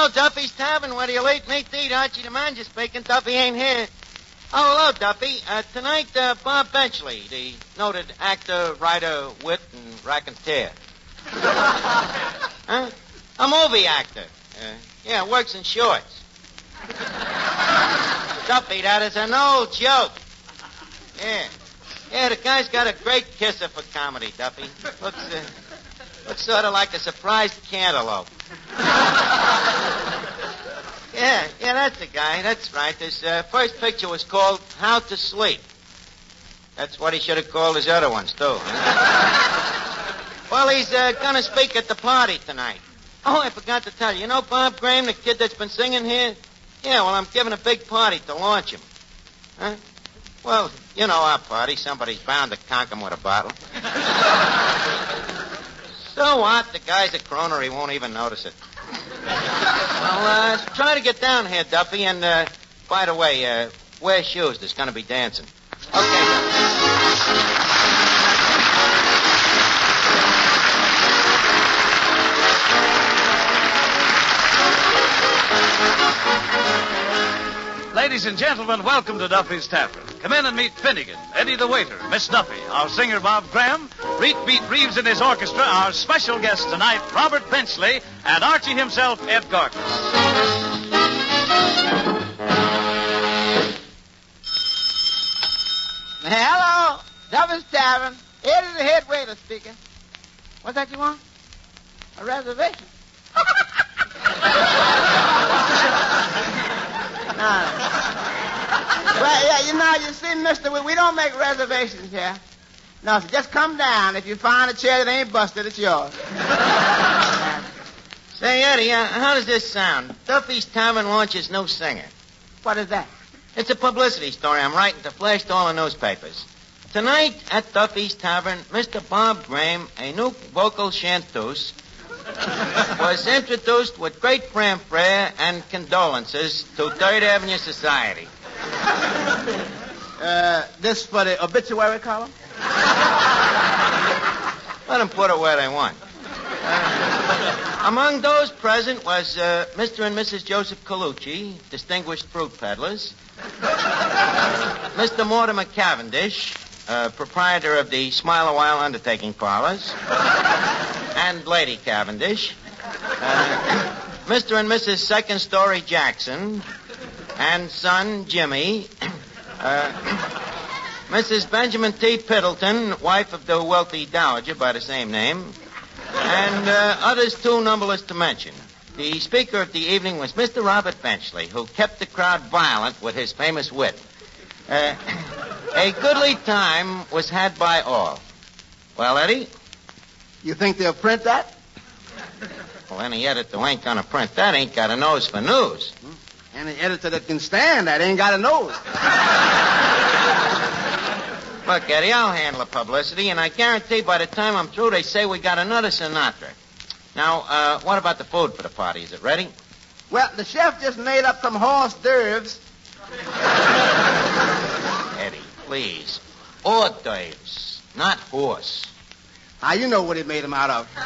Hello, Duffy's Tavern. Where do you late meet to eat? Archie the manager speaking. Duffy ain't here. Oh, hello, Duffy. Tonight, Bob Benchley, the noted actor, writer, wit, and raconteur. Huh? A movie actor. Works in shorts. Duffy, that is an old joke. Yeah, the guy's got a great kisser for comedy, Duffy. Looks sort of like a surprised cantaloupe. Yeah, that's the guy. That's right. His first picture was called How to Sleep. That's what he should have called his other ones, too. Well, he's going to speak at the party tonight. Oh, I forgot to tell you. You know Bob Graham, the kid that's been singing here? Yeah, well, I'm giving a big party to launch him. Huh? Well, you know our party. Somebody's bound to conk him with a bottle. So what? The guy's a croner. He won't even notice it. Well, try to get down here, Duffy. And, by the way, wear shoes. There's going to be dancing. Okay, Duffy. Ladies and gentlemen, welcome to Duffy's Tavern. Come in and meet Finnegan, Eddie the waiter, Miss Duffy, our singer Bob Graham, Reet Beat Reeves and his orchestra, our special guest tonight, Robert Benchley, and Archie himself, Ed Gardner. Hello, Duffy's Tavern. Eddie the head waiter speaking. What's that you want? A reservation? Well, yeah, you see, mister, we don't make reservations here. No, so just come down. If you find a chair that ain't busted, it's yours. Say, Eddie, how does this sound? Duffy's Tavern launches new singer. What is that? It's a publicity story I'm writing to flash to all the newspapers. Tonight at Duffy's Tavern, Mr. Bob Graham, a new vocal chanteuse, was introduced with great fanfare and condolences to 3rd Avenue Society. This for the obituary column? Let them put it where they want. Among those present was Mr. and Mrs. Joseph Colucci, distinguished fruit peddlers, Mr. Mortimer Cavendish, proprietor of the Smile a While undertaking parlors, and Lady Cavendish, Mr. and Mrs. Second Story Jackson, and son Jimmy, Mrs. Benjamin T. Piddleton, wife of the wealthy dowager by the same name, and others too numberless to mention. The speaker of the evening was Mr. Robert Benchley, who kept the crowd violent with his famous wit. A goodly time was had by all. Well, Eddie? You think they'll print that? Well, any editor who ain't gonna print that ain't got a nose for news. Any editor that can stand that ain't got a nose. Look, Eddie, I'll handle the publicity, and I guarantee by the time I'm through, they say we got another Sinatra. Now, what about the food for the party? Is it ready? Well, the chef just made up some hors d'oeuvres. Eddie, please. Hors d'oeuvres, not horse. How you know what he made them out of? No,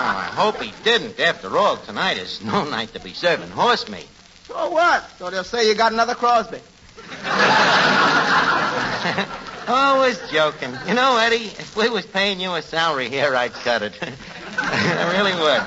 I hope he didn't. After all, tonight is no night to be serving horse meat. So what? So they'll say you got another Crosby. I was joking. You know, Eddie, if we was paying you a salary here, I'd cut it. I really would.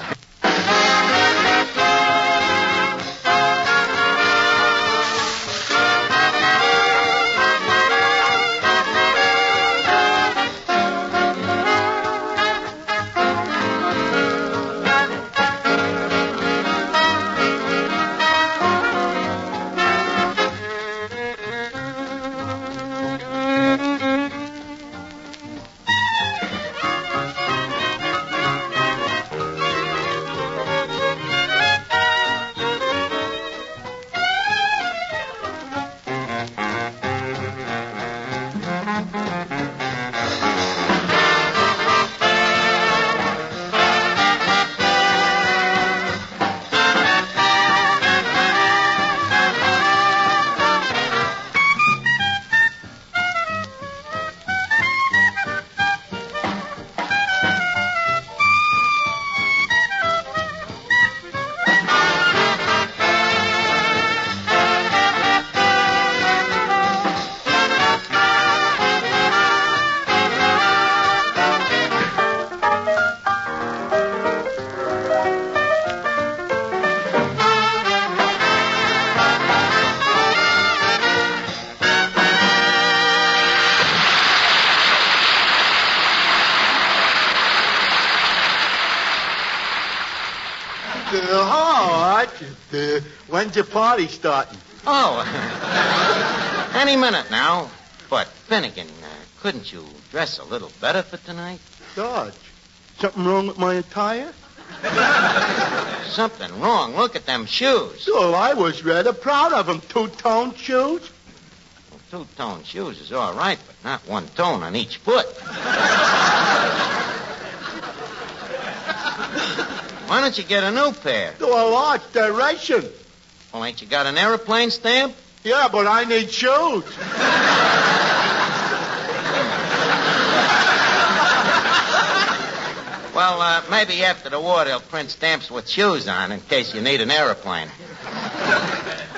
Archie. When's your party starting? Oh, any minute now. But, Finnegan, couldn't you dress a little better for tonight? Dodge. Something wrong with my attire? Something wrong. Look at them shoes. Well, I was rather proud of them. Two-tone shoes. Well, two-tone shoes is all right, but not one tone on each foot. Why don't you get a new pair? Well, Arch, they're racing. Well, ain't you got an airplane stamp? Yeah, but I need shoes. Well, maybe after the war they'll print stamps with shoes on in case you need an airplane.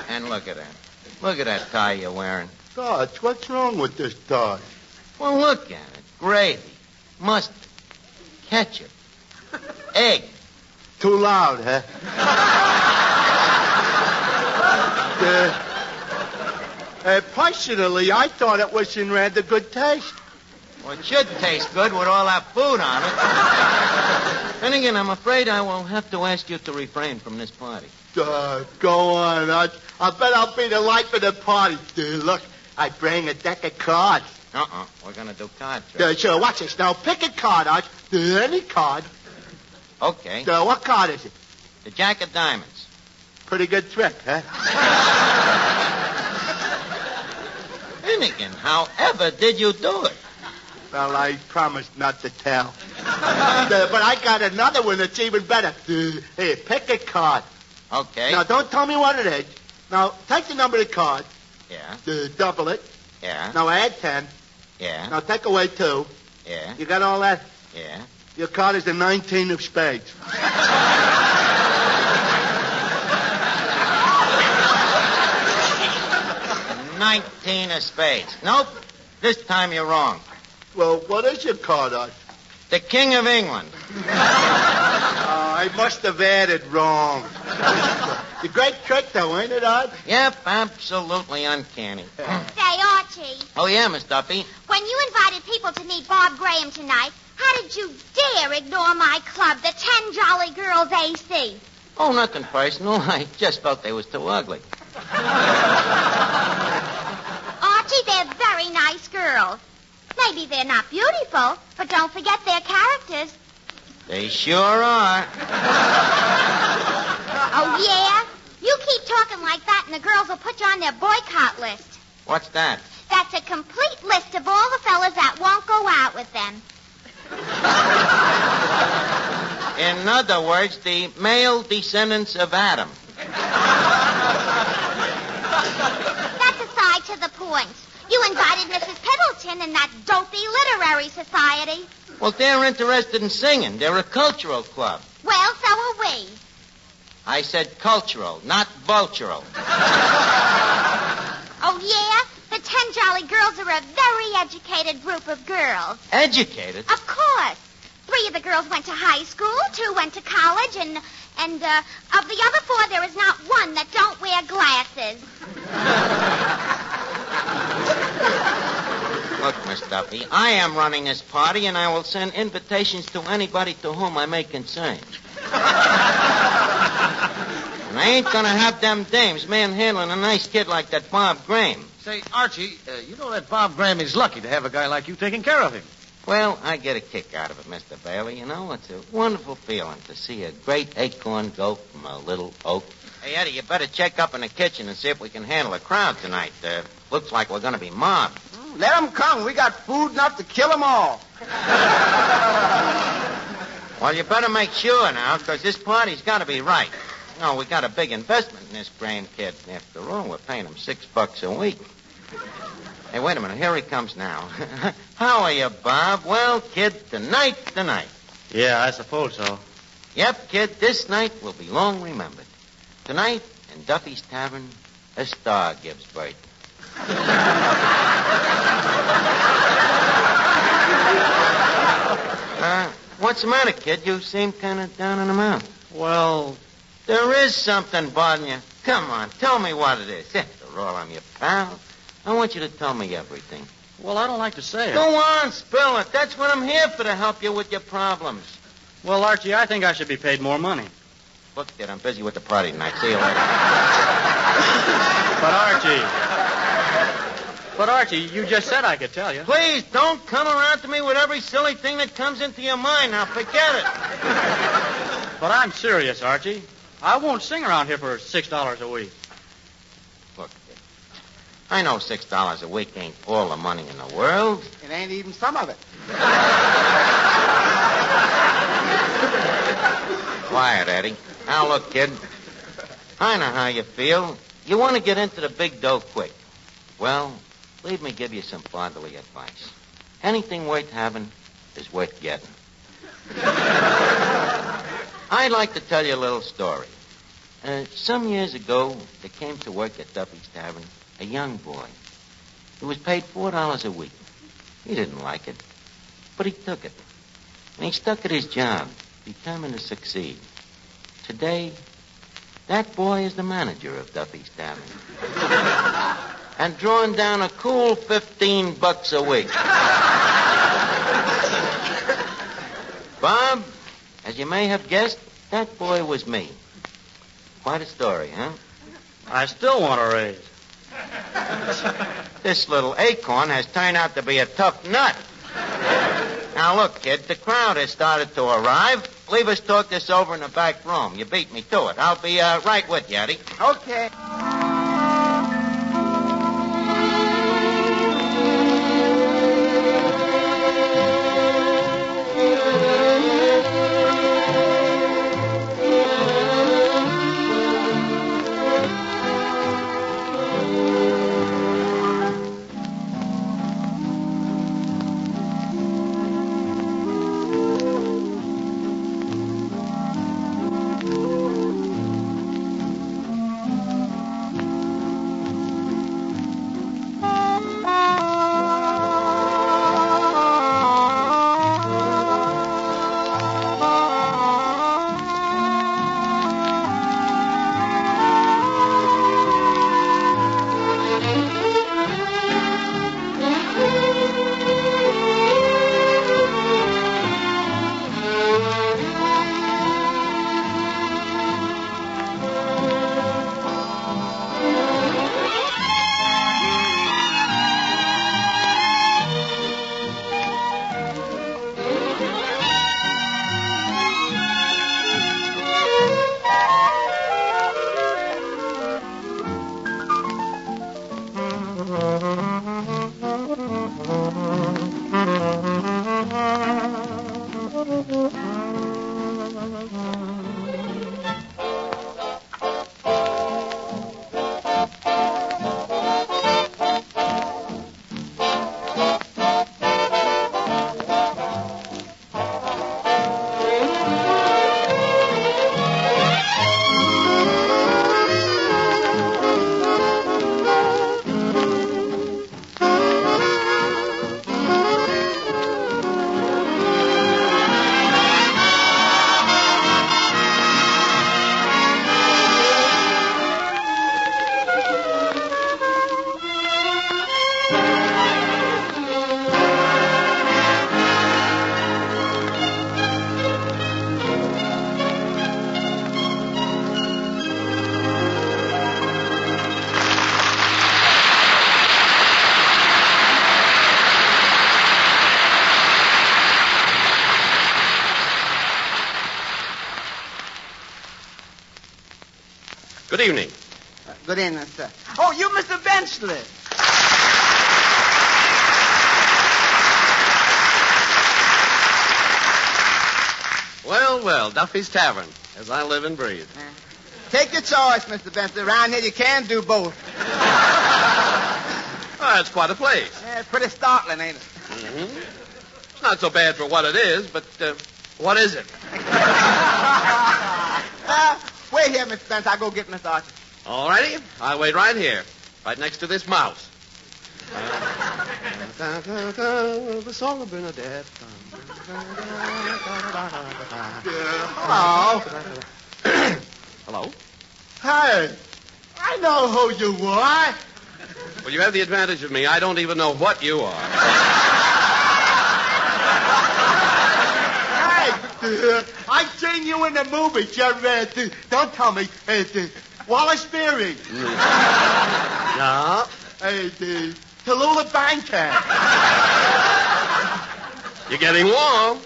And look at that. Look at that tie you're wearing. Dodge, what's wrong with this tie? Well, look at it. Gravy, mustard, ketchup, egg. Too loud, huh? Personally, I thought it was in rather good taste. Well, it should taste good with all that food on it. Finnegan, I'm afraid I will have to ask you to refrain from this party. Go on, Arch. I bet I'll be the life of the party. Look, I bring a deck of cards. We're going to do card tricks. Sure, watch this. Now, pick a card, Arch. Any card. Okay. What card is it? The Jack of Diamonds. Pretty good trick, huh? Finnegan, however did you do it? Well, I promised not to tell. But I got another one that's even better. Here, pick a card. Okay. Now, don't tell me what it is. Now, take the number of the card. Yeah. Double it. Yeah. Now, add 10. Yeah. Now, take away 2. Yeah. You got all that? Yeah. Your card is the 19 of spades. 19 of spades. Nope. This time you're wrong. Well, what is your card, Arch? The King of England. I must have added wrong. A great trick, though, ain't it, Arch? Yep, absolutely uncanny. Say, Archie, Oh, yeah, Miss Duffy. when you invited people to meet Bob Graham tonight, how did you dare ignore my club, the 10 Jolly Girls AC? Oh, nothing personal. I just felt they was too ugly. Archie, they're very nice girls. Maybe they're not beautiful, but don't forget their characters. They sure are. Oh, yeah? You keep talking like that and the girls will put you on their boycott list. What's that? That's a complete list of all the fellas that won't go out with them. In other words, the male descendants of Adam. That's aside to the point. You invited Mrs. Piddleton and that dopey literary society. Well, they're interested in singing. They're a cultural club. Well, so are we. I said cultural, not vultural. Oh, yeah? The 10 Jolly Girls are a very educated group of girls. Educated? Of course. 3 of the girls went to high school, 2 went to college, and of the other 4, there is not one that don't wear glasses. Look, Miss Duffy, I am running this party, and I will send invitations to anybody to whom I may concern. And I ain't gonna have them dames manhandling a nice kid like that Bob Graham. Say, Archie, you know that Bob Graham is lucky to have a guy like you taking care of him. Well, I get a kick out of it, Mr. Bailey. You know, it's a wonderful feeling to see a great acorn go from a little oak. Hey, Eddie, you better check up in the kitchen and see if we can handle a crowd tonight. Looks like we're going to be mobbed. Let them come. We got food enough to kill them all. Well, you better make sure now, because this party's got to be right. You know, we got a big investment in this Graham kid. After all, we're paying him $6 a week. Hey, wait a minute. Here he comes now. How are you, Bob? Well, kid, tonight's the night. Yeah, I suppose so. Yep, kid, this night will be long remembered. Tonight, in Duffy's Tavern, a star gives birth. What's the matter, kid? You seem kind of down in the mouth. Well, there is something bothering you. Come on, tell me what it is. After all, I'm your pal. I want you to tell me everything. well, I don't like to say it. Go on, spill it. That's what I'm here for, to help you with your problems. Well, Archie, I think I should be paid more money. Look, kid, I'm busy with the party tonight. See you later. But Archie, you just said I could tell you. Please, don't come around to me with every silly thing that comes into your mind. Now, forget it. But I'm serious, Archie. I won't sing around here for $6 a week. Look, kid, I know $6 a week ain't all the money in the world. It ain't even some of it. Quiet, Eddie. Now, look, kid. I know how you feel. You want to get into the big dough quick. Well, leave me give you some fatherly advice. Anything worth having is worth getting. I'd like to tell you a little story. Some years ago, there came to work at Duffy's Tavern a young boy. He was paid $4 a week. He didn't like it, but he took it. And he stuck at his job, determined to succeed. Today, that boy is the manager of Duffy's Tavern. And drawing down a cool $15 a week. Bob, as you may have guessed, that boy was me. Quite a story, huh? I still want a raise. This little acorn has turned out to be a tough nut. Now, look, kid, the crowd has started to arrive. Leave us talk this over in the back room. You beat me to it. I'll be right with you, Eddie. Okay. Good evening. Good evening, sir. Oh, you Mr. Benchley. Well, Duffy's Tavern, as I live and breathe. Take your choice, Mr. Benchley. Around here you can do both. It's quite a place. Yeah, pretty startling, ain't it? Mm-hmm. It's not so bad for what it is, but what is it? Wait here, Mr. Spence. I'll go get Mr. Archie. All righty. I'll wait right here, right next to this mouse. The song of Bernadette. Hello. Hello? Hey, I know who you are. Well, you have the advantage of me. I don't even know what you are. Hey, I seen you in the movie, don't tell me. Wallace Beery. Yeah? Tallulah Bankhead. You're getting warm.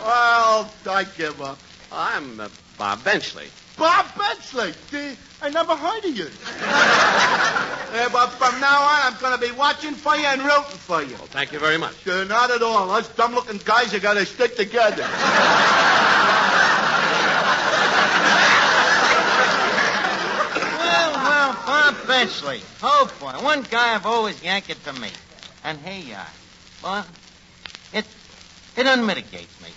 Well, I give up. I'm Bob Benchley. Bob Benchley. I never heard of you. But from now on, I'm going to be watching for you and rooting for you. Well, thank you very much. Not at all. Us dumb-looking guys are going to stick together. Well, Bob Benchley. Oh, boy. One guy I've always yanked for me. And here you are. Well, it unmitigates me.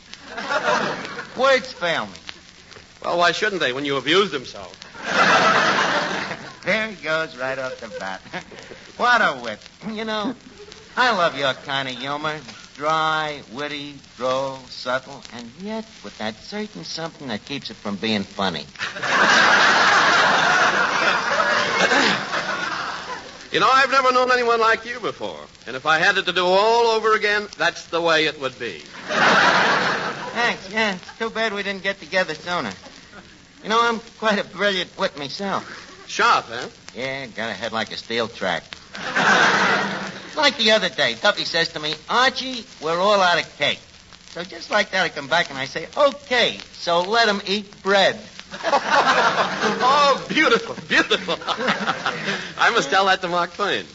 Words fail me. Well, why shouldn't they when you abused him so? There he goes right off the bat. What a wit. You know, I love your kind of humor. Dry, witty, droll, subtle, and yet with that certain something that keeps it from being funny. You know, I've never known anyone like you before. And if I had it to do all over again, that's the way it would be. Thanks, yeah. It's too bad we didn't get together sooner. You know, I'm quite a brilliant wit myself. Sharp, huh? Yeah, got a head like a steel trap. Like the other day, Duffy says to me, Archie, we're all out of cake. So just like that, I come back and I say, okay, so let him eat bread. Oh, beautiful, beautiful. I must tell that to Mark Twain.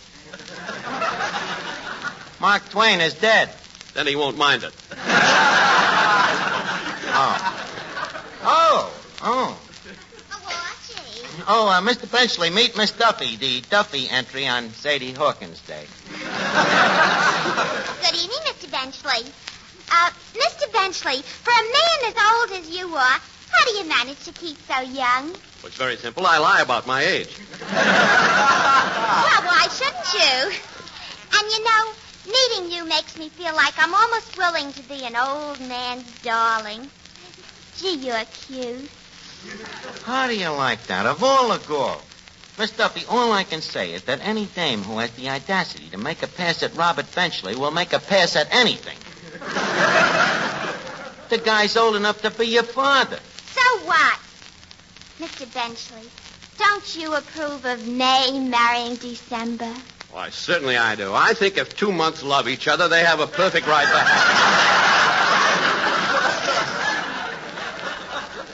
Mark Twain is dead. Then he won't mind it. Oh, Archie. Oh, Mr. Benchley, meet Miss Duffy, the Duffy entry on Sadie Hawkins' Day. Good evening, Mr. Benchley. Mr. Benchley, for a man as old as you are, how do you manage to keep so young? Well, it's very simple. I lie about my age. Well, why shouldn't you? And you know, meeting you makes me feel like I'm almost willing to be an old man's darling. Gee, you're cute. How do you like that? Of all the girls. Miss Duffy, all I can say is that any dame who has the audacity to make a pass at Robert Benchley will make a pass at anything. The guy's old enough to be your father. So what? Mr. Benchley, don't you approve of May marrying December? Why, certainly I do. I think if 2 months love each other, they have a perfect right to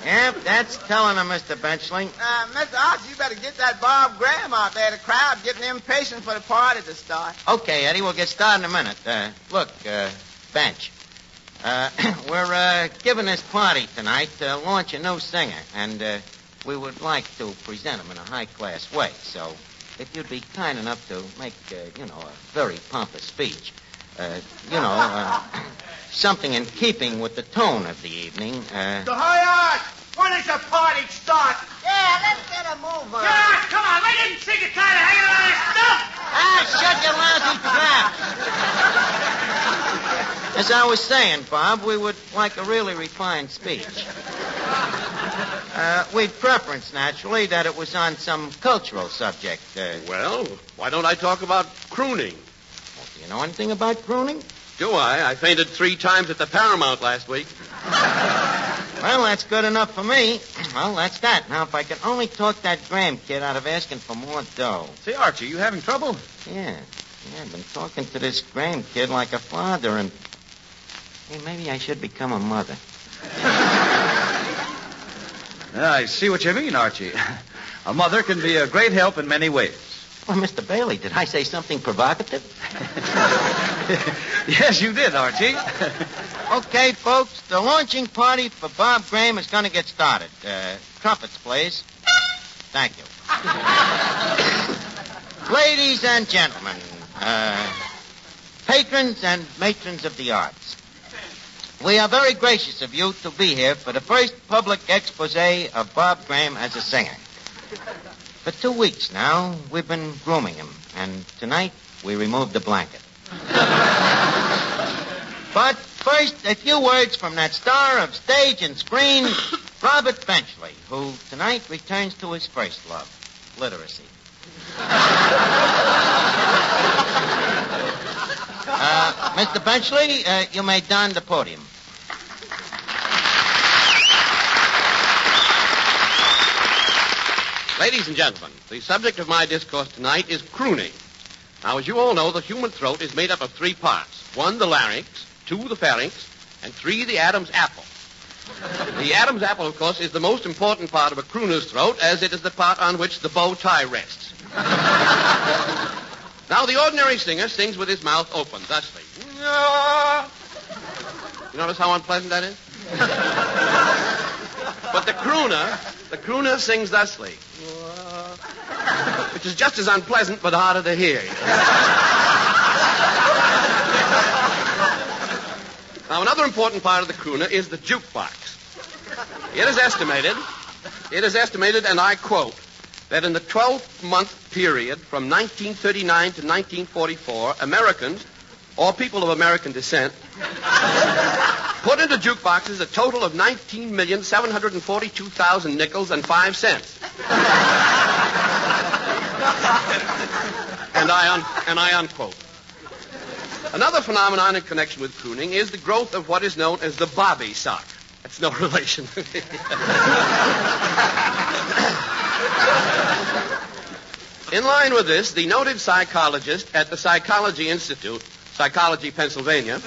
Yep, that's telling him, Mr. Benchley. Mr. Archie, you better get that Bob Graham out there. The crowd getting impatient for the party to start. Okay, Eddie, we'll get started in a minute. Look, Bench. We're giving this party tonight to launch a new singer, and we would like to present him in a high-class way. So if you'd be kind enough to make, a very pompous speech, something in keeping with the tone of the evening. So hurry on! When does the party start? Yeah, let's get a move on. Come on, we didn't see you tired of hanging around this stuff. Shut your lousy trap. As I was saying, Bob, we would like a really refined speech. We'd preference, naturally, that it was on some cultural subject. Well, why don't I talk about crooning? Do you know anything about crooning? Do I? I fainted 3 times at the Paramount last week. Well, that's good enough for me. Well, that's that. Now, if I could only talk that Graham kid out of asking for more dough. Say, Archie, you having trouble? Yeah, I've been talking to this Graham kid like a father, and... Hey, maybe I should become a mother. I see what you mean, Archie. A mother can be a great help in many ways. Well, Mr. Bailey, did I say something provocative? Yes, you did, Archie. Okay, folks, the launching party for Bob Graham is going to get started. Trumpets, please. Thank you. Ladies and gentlemen, patrons and matrons of the arts, we are very gracious of you to be here for the first public expose of Bob Graham as a singer. For 2 weeks now, we've been grooming him, and tonight we removed the blanket. But first, a few words from that star of stage and screen, Robert Benchley, who tonight returns to his first love, literacy. Mr. Benchley, you may don the podium. Ladies and gentlemen, the subject of my discourse tonight is crooning. Now, as you all know, the human throat is made up of 3 parts. 1, the larynx, 2, the pharynx, and 3, the Adam's apple. The Adam's apple, of course, is the most important part of a crooner's throat, as it is the part on which the bow tie rests. Now, the ordinary singer sings with his mouth open, thusly. You notice how unpleasant that is? But the crooner sings thusly, which is just as unpleasant but harder to hear. Now, another important part of the crooner is the jukebox. It is estimated, and I quote, that in the 12-month period from 1939 to 1944, Americans, or people of American descent, put into jukeboxes a total of 19,742,000 nickels and 5 cents. And I unquote. Another phenomenon in connection with crooning is the growth of what is known as the bobby sock. That's no relation. In line with this, the noted psychologist at the Psychology Institute, Psychology, Pennsylvania,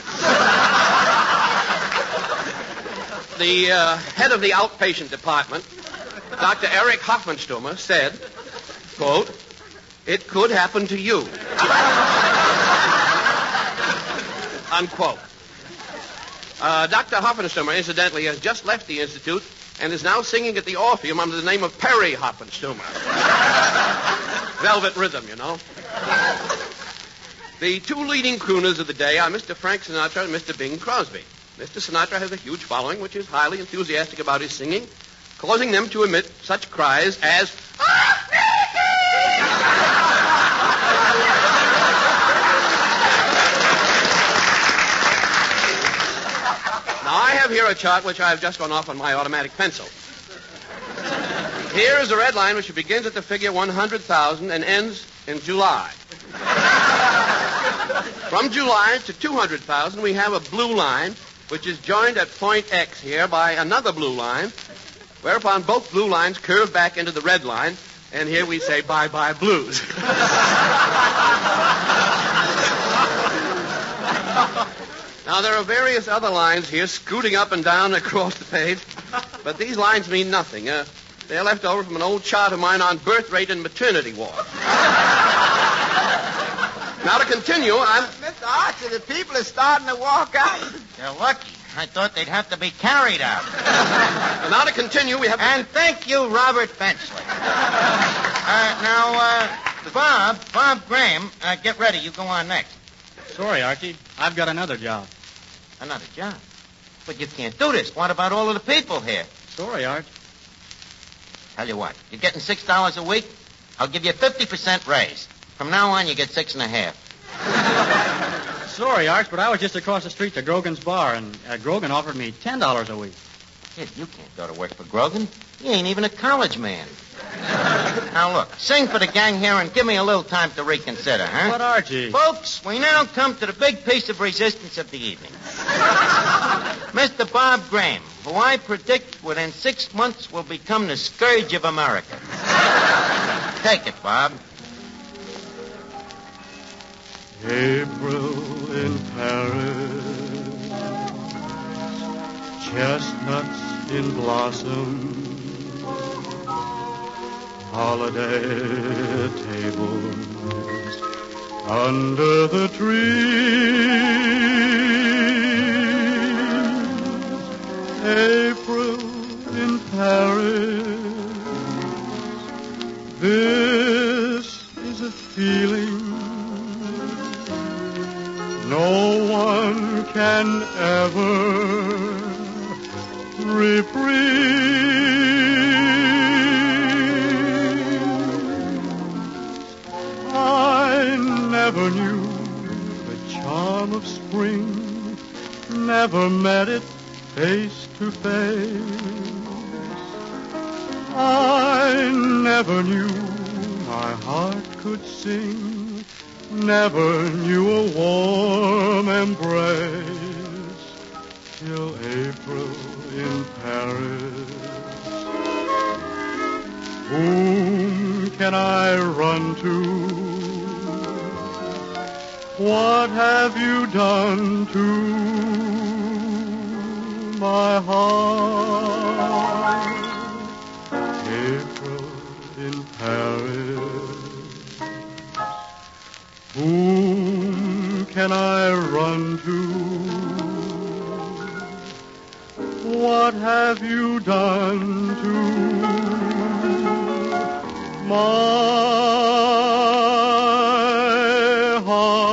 the head of the outpatient department, Dr. Eric Hoffenstürmer, said, quote, "It could happen to you." Unquote. Dr. Hoffenstürmer, incidentally, has just left the Institute and is now singing at the Orpheum under the name of Perry Hoffenstürmer. Velvet rhythm, you know. The 2 leading crooners of the day are Mr. Frank Sinatra and Mr. Bing Crosby. Mr. Sinatra has a huge following, which is highly enthusiastic about his singing, causing them to emit such cries as... Now, I have here a chart which I have just gone off on my automatic pencil. Here is a red line which begins at the figure 100,000 and ends in July. From July to 200,000, we have a blue line, which is joined at point X here by another blue line, whereupon both blue lines curve back into the red line, and here we say bye-bye blues. Now, there are various other lines here scooting up and down across the page, but these lines mean nothing. They're left over from an old chart of mine on birth rate and maternity ward. Now, to continue, Mr. Archie, the people are starting to walk out. They're lucky. I thought they'd have to be carried out. Now, to continue, we have... And thank you, Robert Benchley. Bob Graham, get ready. You go on next. Sorry, Archie. I've got another job. Another job? But you can't do this. What about all of the people here? Sorry, Art. Tell you what, you're getting $6 a week. I'll give you a 50% raise. From now on, you get 6.5. Sorry, Art, but I was just across the street to Grogan's bar, and Grogan offered me $10 a week. Kid, you can't go to work for Grogan. You ain't even a college man. Now, look, sing for the gang here and give me a little time to reconsider, huh? But, Archie... Folks, we now come to the big piece of resistance of the evening. Mr. Bob Graham, who I predict within 6 months will become the scourge of America. Take it, Bob. April in Paris, chestnuts in blossom, holiday tables under the trees. April in Paris, this is a feeling no one can ever reprise. I never knew the charm of spring, never met it face to face. I never knew my heart could sing, never knew a warm embrace till April in Paris. Ooh, can I run to? What have you done to my heart? April in Paris. Whom can I run to? What have you done to my heart?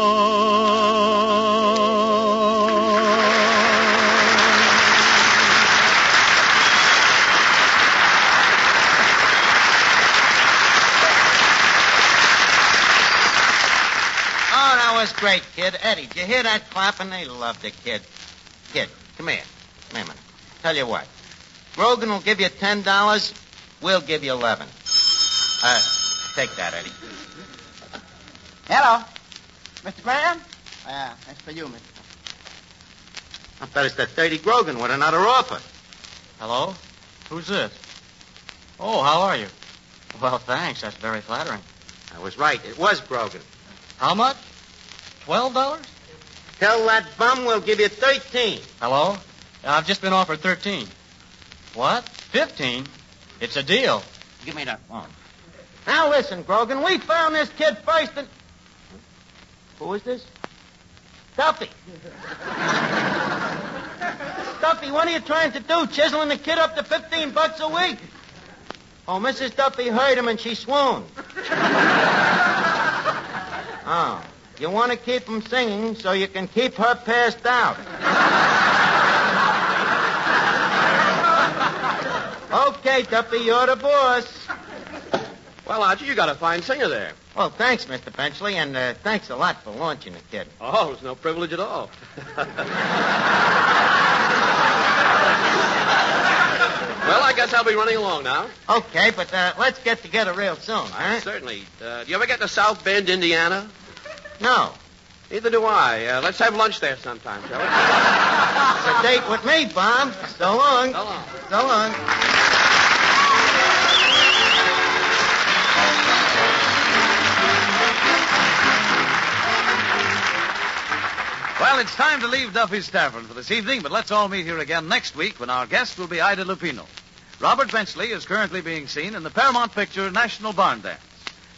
Oh, that was great, kid. Eddie, did you hear that clapping? They loved the kid. Kid, come here. Come here a minute. Tell you what. Grogan will give you $10. We'll give you 11. Take that, Eddie. Hello. Mr. Graham? Yeah, that's for you, mister. I bet it's that 30 Grogan with another offer. Hello? Who's this? Oh, how are you? Well, thanks. That's very flattering. I was right. It was Grogan. How much? $12? Tell that bum we'll give you 13. Hello? I've just been offered 13. What? 15? It's a deal. Give me that phone. Now listen, Grogan. We found this kid first and... Who is this? Duffy. Duffy, what are you trying to do? Chiseling the kid up to $15 a week? Oh, Mrs. Duffy heard him and she swooned. Oh, you want to keep him singing so you can keep her passed out. Okay, Duffy, you're the boss. Well, Archie, you got a fine singer there. Well, thanks, Mr. Benchley, and thanks a lot for launching the kid. Oh, it's no privilege at all. Well, I guess I'll be running along now. Okay, but let's get together real soon, all right? Certainly. Do you ever get to South Bend, Indiana? No. Neither do I. Let's have lunch there sometime, shall we? It's a date with me, Bob. So long. So long. So long. Well, it's time to leave Duffy's Tavern for this evening, but let's all meet here again next week when our guest will be Ida Lupino. Robert Benchley is currently being seen in the Paramount picture National Barn Dance.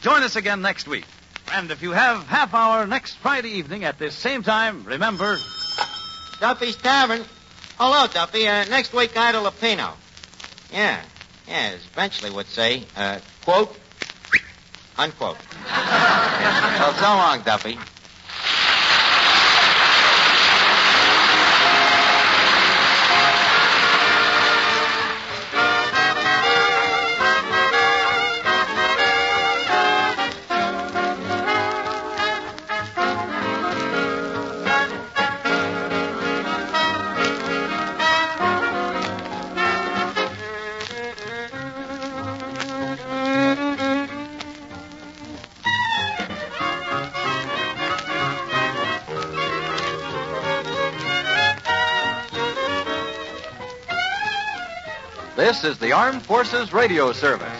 Join us again next week. And if you have half hour next Friday evening at this same time, remember... Duffy's Tavern. Hello, Duffy. Next week, Ida Lupino. Yeah, as Benchley would say, quote, unquote. Well, so long, Duffy. This is the Armed Forces Radio Service.